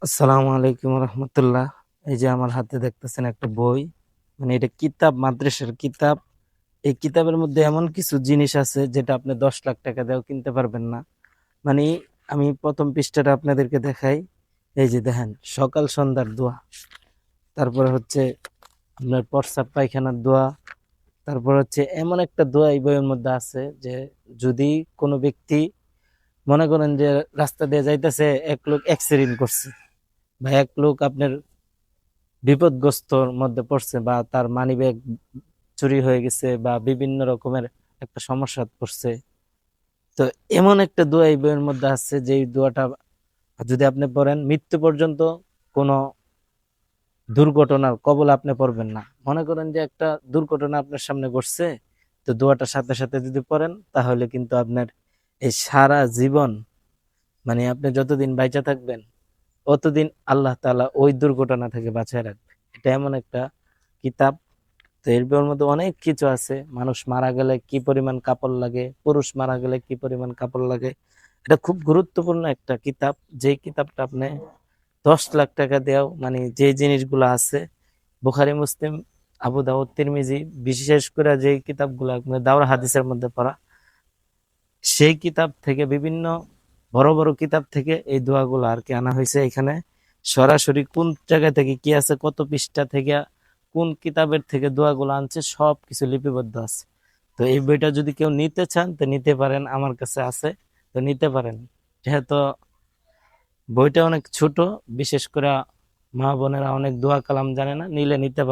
আসসালামু আলাইকুম রহমতুল্লাহ। এই যে আমার হাতে দেখতেছেন একটা বই, মানে এটা কিতাব, মাদ্রাসার কিতাব। এই কিতাবের মধ্যে এমন কিছু জিনিস আছে যেটা আপনি 10 লাখ টাকা দিয়েও কিনতে পারবেন না। মানে আমি প্রথম পৃষ্ঠাটা আপনাদেরকে দেখাই। এই যে দেখেন, সকাল সন্ধ্যার দোয়া, তারপরে হচ্ছে আপনার প্রস্রাব পায়খানার দোয়া, তারপর হচ্ছে এমন একটা দোয়া এই বইয়ের মধ্যে আছে যে যদি কোনো ব্যক্তি মনে করেন যে রাস্তা দিয়ে যাইতেছে, এক লোক অ্যাক্সিডেন্ট করছে বা এক লোক আপনার বিপদগ্রস্তর মধ্যে পড়ছে বা তার মানিব্যাগ চুরি হয়ে গেছে বা বিভিন্ন রকমের একটা সমস্যা পড়ছে, তো এমন একটা দোয়া এই বইয়ের মধ্যে আছে যে এই দোয়াটা যদি আপনি পড়েন, মৃত্যু পর্যন্ত কোনো দুর্ঘটনার কবলে আপনি পড়বেন না। মনে করেন যে একটা দুর্ঘটনা আপনার সামনে ঘটছে, তো দোয়াটার সাথে সাথে যদি পড়েন তাহলে কিন্তু আপনার এই সারা জীবন, মানে আপনি যতদিন বাইচা থাকবেন অতদিন আল্লাহ তাআলা ওই দুর্ঘটনা থেকে বাঁচায় রাখবে। এটা এমন একটা কিতাব। তো এর বইয়ের মধ্যে অনেক কিছু আছে, মানুষ মারা গেলে কি পরিমাণ কাপড় লাগে, পুরুষ মারা গেলে কি পরিমাণ কাপড় লাগে। এটা খুব গুরুত্বপূর্ণ একটা কিতাব, যে কিতাবটা আপনি 10 লাখ টাকা দেও, মানে যে জিনিসগুলো আছে বুখারী, মুসলিম, আবু দাউদ, তিরমিজি, বিশেষ করে যে কিতাবগুলো আপনার দাওরা হাদিসের মধ্যে পড়া, সেই কিতাব থেকে বিভিন্ন বড় বড় কিতাব থেকে এই দোয়াগুলো আর কি আনা হয়েছে এখানে। সরাসরি কোন জায়গা থেকে কি আছে, কত পৃষ্ঠা থেকে কোন কিতাবের থেকে দোয়াগুলো আনছে, সব কিছু লিপিবদ্ধ আছে। তো এই বইটা যদি কেউ নিতে চান তো নিতে পারেন, আমার কাছে আছে, তো নিতে পারেন। যেহেতু বইটা অনেক ছোট, বিশেষ করে মা বোনেরা অনেক দোয়া কালাম জানে না, নিলে নিতে পারেন।